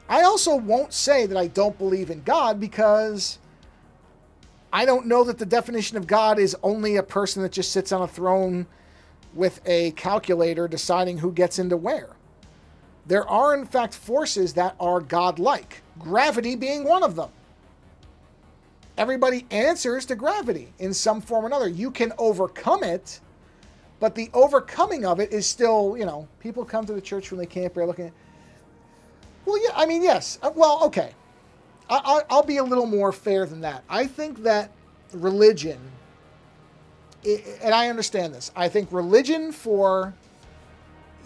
I also won't say that I don't believe in God, because I don't know that the definition of God is only a person that just sits on a throne with a calculator deciding who gets into where. There are, in fact, forces that are godlike, gravity being one of them. Everybody answers to gravity in some form or another. You can overcome it, but the overcoming of it is still, people come to the church when they can't bear looking at. Well, yeah, I mean, yes. Well, okay. I'll be a little more fair than that. I think that religion, and I understand this, I think religion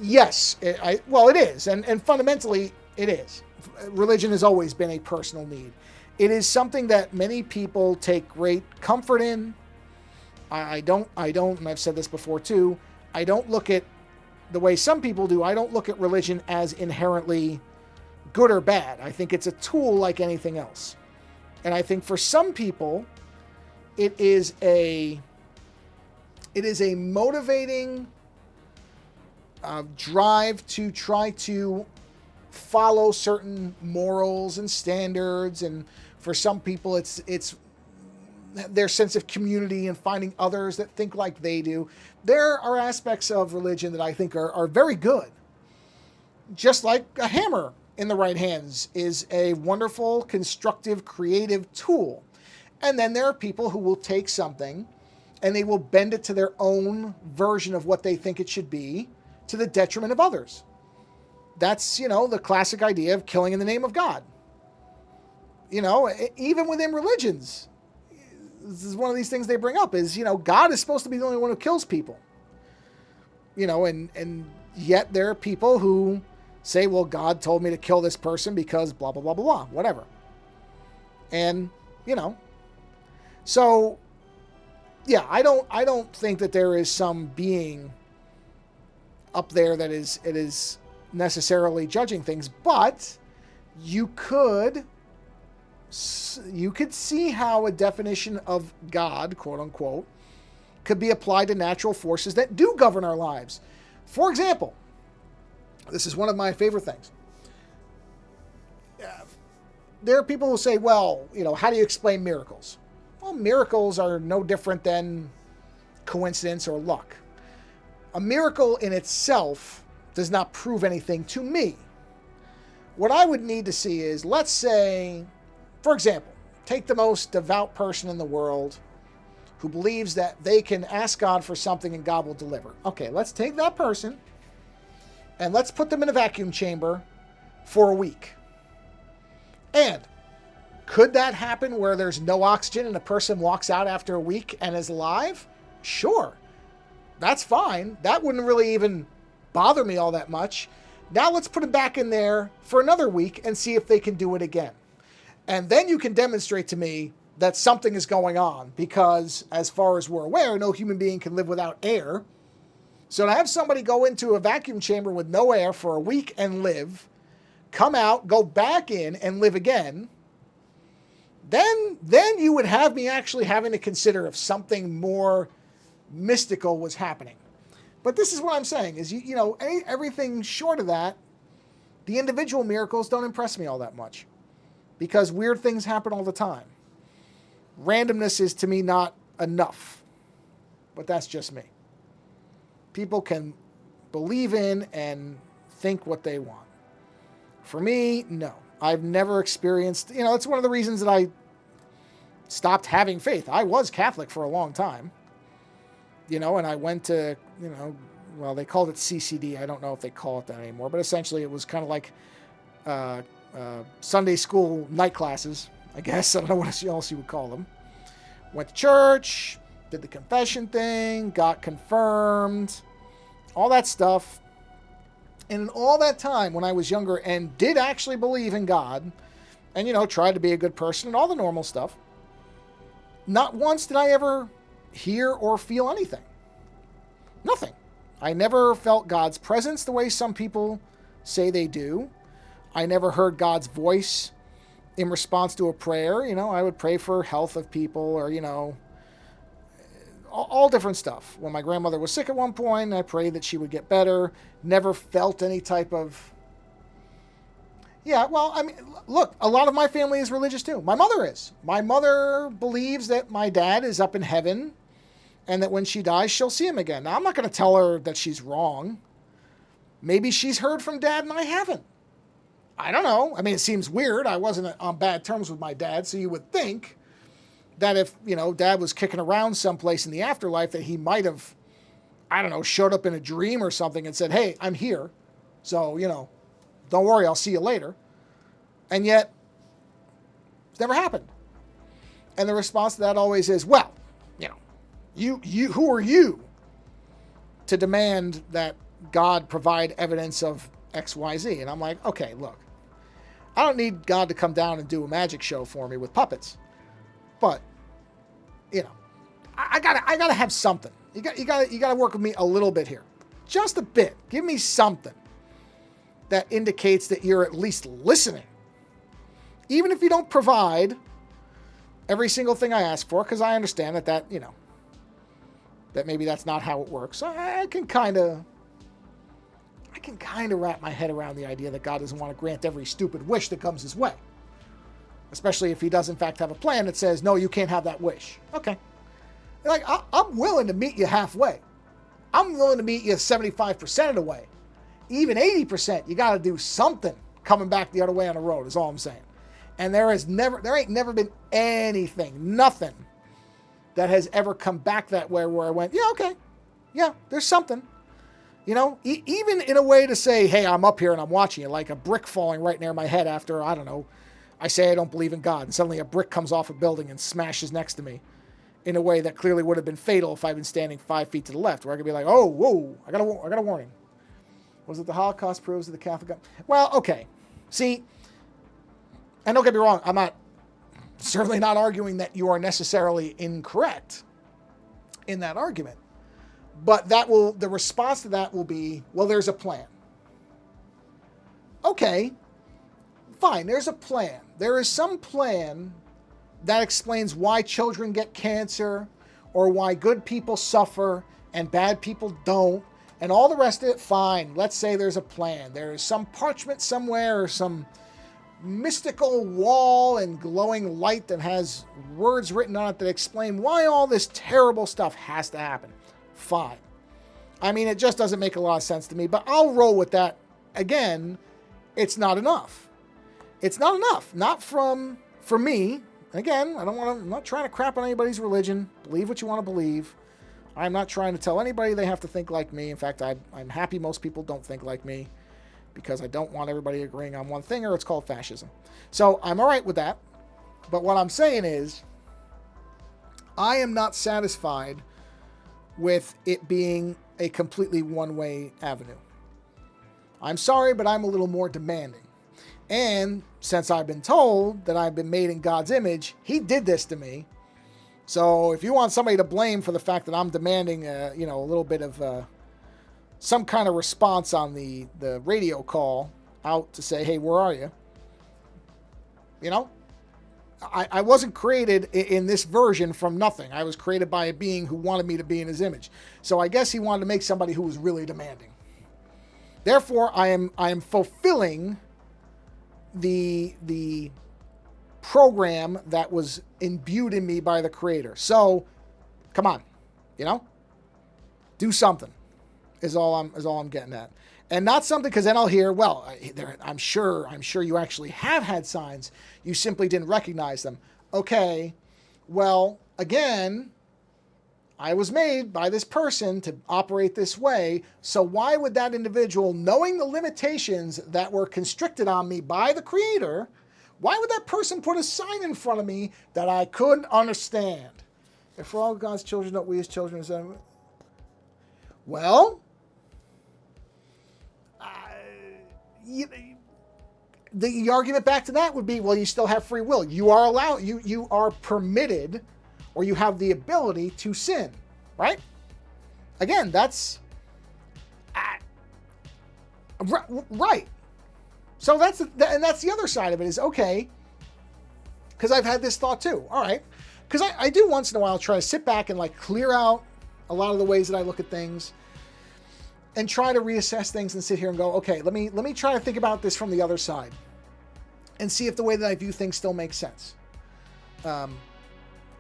yes, it is, and fundamentally it is. Religion has always been a personal need. It is something that many people take great comfort in. I don't, and I've said this before too, I don't look at the way some people do. I don't look at religion as inherently good or bad. I think it's a tool like anything else. And I think for some people, it is a motivating drive to try to follow certain morals and standards, and for some people it's their sense of community and finding others that think like they do. There are aspects of religion that I think are very good. Just like a hammer in the right hands is a wonderful, constructive, creative tool. And then there are people who will take something and they will bend it to their own version of what they think it should be, to the detriment of others. That's, the classic idea of killing in the name of God. Even within religions, this is one of these things they bring up is, God is supposed to be the only one who kills people. And yet there are people who say, well, God told me to kill this person because blah, blah, blah, blah, blah, whatever. And, so, yeah, I don't think that there is some being up there that is necessarily judging things, but you could see how a definition of God, quote unquote, could be applied to natural forces that do govern our lives. For example, this is one of my favorite things. There are people who say, well, how do you explain miracles? Well, miracles are no different than coincidence or luck. A miracle in itself does not prove anything to me. What I would need to see is, let's say, for example, take the most devout person in the world who believes that they can ask God for something and God will deliver. Okay, let's take that person and let's put them in a vacuum chamber for a week. And could that happen where there's no oxygen and a person walks out after a week and is alive? Sure. That's fine. That wouldn't really even bother me all that much. Now let's put them back in there for another week and see if they can do it again. And then you can demonstrate to me that something is going on, because as far as we're aware, no human being can live without air. So to have somebody go into a vacuum chamber with no air for a week and live, come out, go back in and live again, then you would have me actually having to consider if something more mystical was happening. But this is what I'm saying, is everything short of that, the individual miracles don't impress me all that much, because weird things happen all the time. Randomness is to me not enough, but that's just me. People can believe in and think what they want. For me, no. I've never experienced, it's one of the reasons that I stopped having faith. I was Catholic for a long time, and I went to, well, they called it CCD. I don't know if they call it that anymore, but essentially it was kind of like Sunday school night classes, I guess. I don't know what else you would call them. Went to church, did the confession thing, got confirmed, all that stuff. And in all that time when I was younger and did actually believe in God and, tried to be a good person and all the normal stuff, not once did I ever hear or feel anything. Nothing. I never felt God's presence the way some people say they do. I never heard God's voice in response to a prayer. I would pray for health of people or, all different stuff. When my grandmother was sick at one point, I prayed that she would get better. Never felt any type of... Yeah, well, I mean, look, a lot of my family is religious too. My mother is. My mother believes that my dad is up in heaven and that when she dies, she'll see him again. Now, I'm not going to tell her that she's wrong. Maybe she's heard from Dad and I haven't. I don't know. I mean, it seems weird. I wasn't on bad terms with my dad, so you would think that if, Dad was kicking around someplace in the afterlife, that he might have, I don't know, showed up in a dream or something and said, hey, I'm here. So, don't worry, I'll see you later. And yet, it's never happened. And the response to that always is, well, you who are you to demand that God provide evidence of X, Y, Z? And I'm like, okay, look, I don't need God to come down and do a magic show for me with puppets, but I gotta have something. You gotta work with me a little bit here, just a bit. Give me something that indicates that you're at least listening, even if you don't provide every single thing I ask for, because I understand that that maybe that's not how it works. I can kind of wrap my head around the idea that God doesn't want to grant every stupid wish that comes his way. Especially if he does in fact have a plan that says, no, you can't have that wish. Okay. Like, I'm willing to meet you halfway. I'm willing to meet you 75% of the way. Even 80%, you got to do something coming back the other way on the road is all I'm saying. And there ain't never been anything, nothing that has ever come back that way where I went, yeah, okay. Yeah, there's something. Even in a way to say, hey, I'm up here and I'm watching you, like a brick falling right near my head after, I don't know, I say I don't believe in God, and suddenly a brick comes off a building and smashes next to me in a way that clearly would have been fatal if I'd been standing 5 feet to the left, where I could be like, oh, whoa, I got a warning. Was it the Holocaust proves that the Catholic God? Well, okay. See, and don't get me wrong, I'm certainly not arguing that you are necessarily incorrect in that argument. But the response to that will be, well, there's a plan. Okay, fine, there's a plan. There is some plan that explains why children get cancer or why good people suffer and bad people don't and all the rest of it. Fine, let's say there's a plan. There is some parchment somewhere or some mystical wall and glowing light that has words written on it that explain why all this terrible stuff has to happen. Fine. I mean, it just doesn't make a lot of sense to me, but I'll roll with that. Again, it's not enough. It's not enough. Not for me. Again, I'm not trying to crap on anybody's religion. Believe what you want to believe. I'm not trying to tell anybody they have to think like me. In fact, I'm happy most people don't think like me because I don't want everybody agreeing on one thing, or it's called fascism. So I'm all right with that. But what I'm saying is, I am not satisfied with it being a completely one-way avenue. I'm sorry, but I'm a little more demanding. And since I've been told that I've been made in God's image, he did this to me. So if you want somebody to blame for the fact that I'm demanding, a little bit of some kind of response on the radio call out to say, hey, where are you? I wasn't created in this version from nothing. I was created by a being who wanted me to be in his image. So I guess he wanted to make somebody who was really demanding. Therefore, I am fulfilling the program that was imbued in me by the Creator. So, come on, do something is all I'm getting at, and not something because then I'll hear, well, I'm sure you actually have had signs, you simply didn't recognize them. Okay, well, again, I was made by this person to operate this way, so why would that individual, knowing the limitations that were constricted on me by the Creator, why would that person put a sign in front of me that I couldn't understand? If for all God's children, don't we as children? Well, the argument back to that would be, well, you still have free will. You are allowed, you are permitted, or you have the ability to sin, right? Again, that's right. So that's the other side of it is, okay, because I've had this thought too. All right, because I do once in a while try to sit back and like clear out a lot of the ways that I look at things and try to reassess things and sit here and go, okay, let me try to think about this from the other side and see if the way that I view things still makes sense.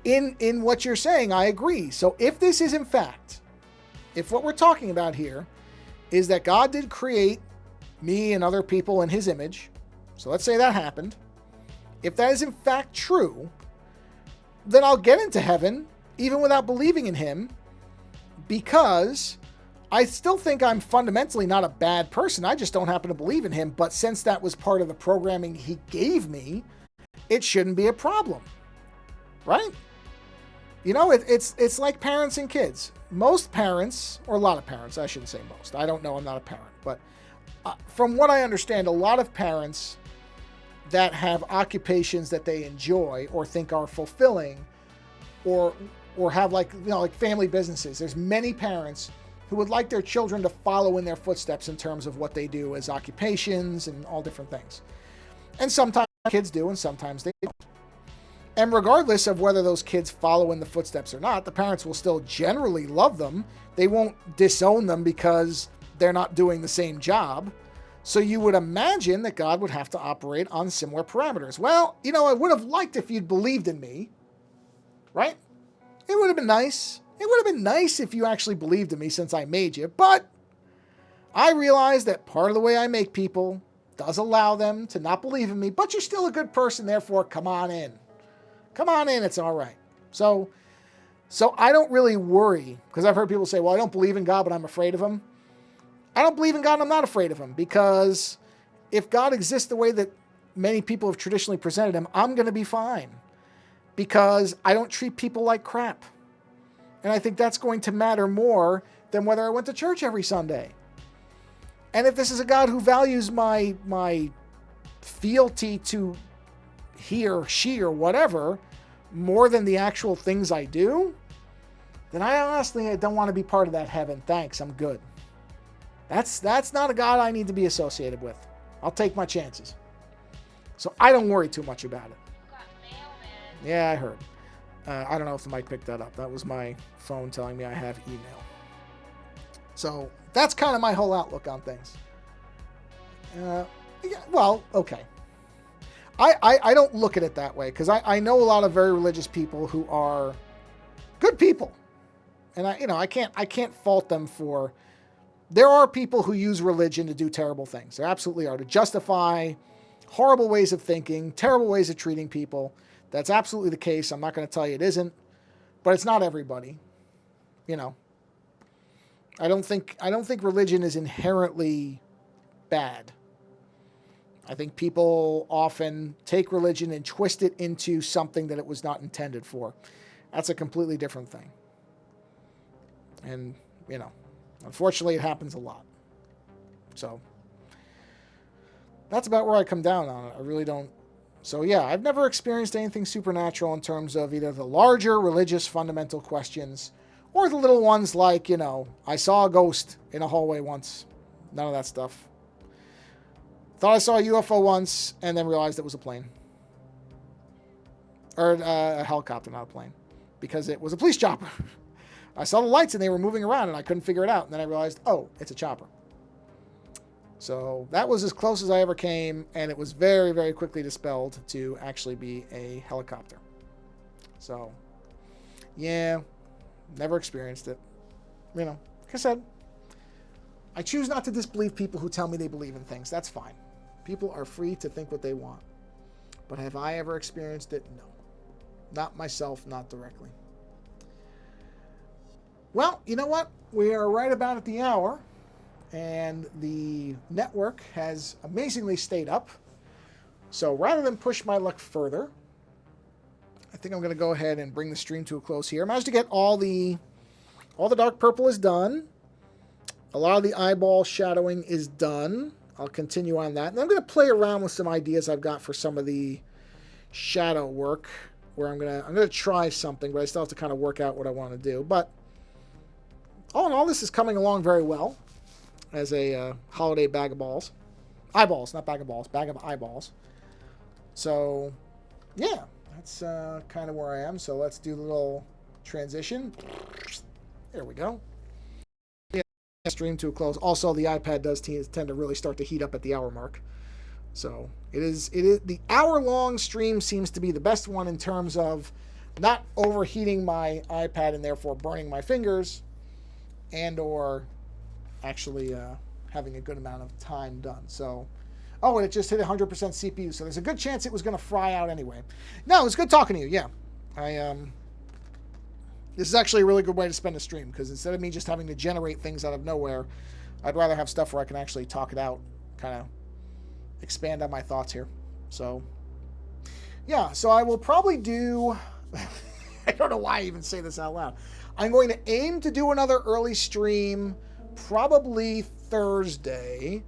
In what you're saying, I agree. So if this is in fact, if what we're talking about here is that God did create me and other people in his image, so let's say that happened. If that is in fact true, then I'll get into heaven even without believing in him, because I still think I'm fundamentally not a bad person. I just don't happen to believe in him. But since that was part of the programming he gave me, it shouldn't be a problem, right? It's like parents and kids. Most parents, or a lot of parents, I shouldn't say most. I don't know. I'm not a parent. But from what I understand, a lot of parents that have occupations that they enjoy or think are fulfilling, or have like family businesses. There's many parents who would like their children to follow in their footsteps in terms of what they do as occupations and all different things. And sometimes kids do, and sometimes they don't. And regardless of whether those kids follow in the footsteps or not, the parents will still generally love them. They won't disown them because they're not doing the same job. So you would imagine that God would have to operate on similar parameters. Well, I would have liked if you'd believed in me, right? It would have been nice. It would have been nice if you actually believed in me since I made you. But I realize that part of the way I make people does allow them to not believe in me. But you're still a good person, therefore come on in. Come on in, it's all right. So I don't really worry, because I've heard people say, well, I don't believe in God, but I'm afraid of him. I don't believe in God and I'm not afraid of him, because if God exists the way that many people have traditionally presented him, I'm going to be fine, because I don't treat people like crap. And I think that's going to matter more than whether I went to church every Sunday. And if this is a God who values my fealty to he or she or whatever more than the actual things I do, then I don't want to be part of that heaven. Thanks, I'm good. That's not a God I need to be associated with. I'll take my chances. So I don't worry too much about it. Yeah, I heard. I don't know if the mic picked that up. That was my phone telling me I have email. So that's kind of my whole outlook on things. Yeah, well, okay. I don't look at it that way, because I know a lot of very religious people who are good people. And I can't fault them for. There are people who use religion to do terrible things. There absolutely are, to justify horrible ways of thinking, terrible ways of treating people. That's absolutely the case. I'm not going to tell you it isn't, but it's not everybody. I don't think religion is inherently bad. I think people often take religion and twist it into something that it was not intended for. That's a completely different thing. And, unfortunately it happens a lot. So that's about where I come down on it. I really don't. So yeah, I've never experienced anything supernatural in terms of either the larger religious fundamental questions or the little ones like, I saw a ghost in a hallway once. None of that stuff. Thought I saw a UFO once and then realized it was a plane. Or a helicopter, not a plane. Because it was a police chopper. I saw the lights and they were moving around and I couldn't figure it out. And then I realized, oh, it's a chopper. So that was as close as I ever came, and it was very, very quickly dispelled to actually be a helicopter. So, yeah, never experienced it. Like I said, I choose not to disbelieve people who tell me they believe in things. That's fine. People are free to think what they want. But have I ever experienced it? No. Not myself, not directly. Well, you know what? We are right about at the hour. And the network has amazingly stayed up. So rather than push my luck further, I think I'm going to go ahead and bring the stream to a close here. I managed to get all the dark purple is done. A lot of the eyeball shadowing is done. I'll continue on that. And I'm going to play around with some ideas I've got for some of the shadow work, where I'm going to try something, but I still have to kind of work out what I want to do. But all in all, this is coming along very well. As a holiday bag of balls. Eyeballs, not bag of balls. Bag of eyeballs. So, yeah. That's kind of where I am. So let's do a little transition. There we go. Yeah, stream to a close. Also, the iPad does tend to really start to heat up at the hour mark. So, it is the hour-long stream seems to be the best one in terms of not overheating my iPad and therefore burning my fingers and or actually having a good amount of time done. So, and it just hit 100% CPU, so there's a good chance it was going to fry out anyway. No, it's good talking to you. Yeah, this is actually a really good way to spend a stream, because instead of me just having to generate things out of nowhere, I'd rather have stuff where I can actually talk it out, kind of expand on my thoughts here. So, yeah, so I will probably do... I don't know why I even say this out loud. I'm going to aim to do another early stream probably Thursday,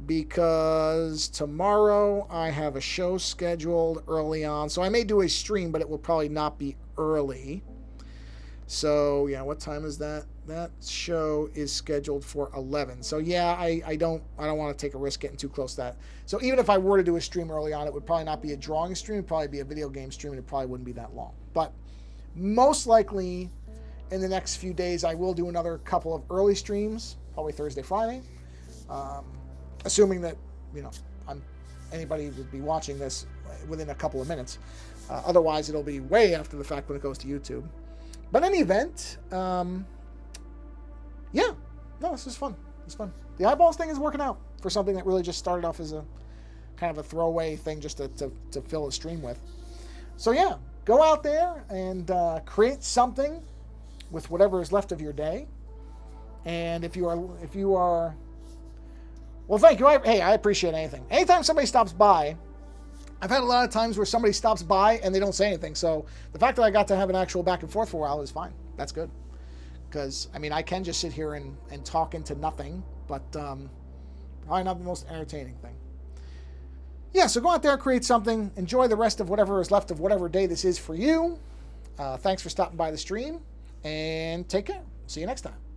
because tomorrow I have a show scheduled early on. So I may do a stream, but it will probably not be early. So, yeah, what time is that? That show is scheduled for 11. So, yeah, I don't want to take a risk getting too close to that. So even if I were to do a stream early on, it would probably not be a drawing stream. It would probably be a video game stream, and it probably wouldn't be that long. But most likely in the next few days, I will do another couple of early streams, probably Thursday, Friday, assuming that, anybody would be watching this within a couple of minutes. Otherwise, it'll be way after the fact when it goes to YouTube. But in any event, this is fun. It's fun. The eyeballs thing is working out for something that really just started off as a kind of a throwaway thing just to fill a stream with. So yeah, go out there and create something with whatever is left of your day. And if you are, well, thank you. I appreciate anything. Anytime somebody stops by, I've had a lot of times where somebody stops by and they don't say anything. So the fact that I got to have an actual back and forth for a while is fine. That's good. Because, I can just sit here and talk into nothing, but probably not the most entertaining thing. Yeah, so go out there, create something, enjoy the rest of whatever is left of whatever day this is for you. Thanks for stopping by the stream, and take care. See you next time.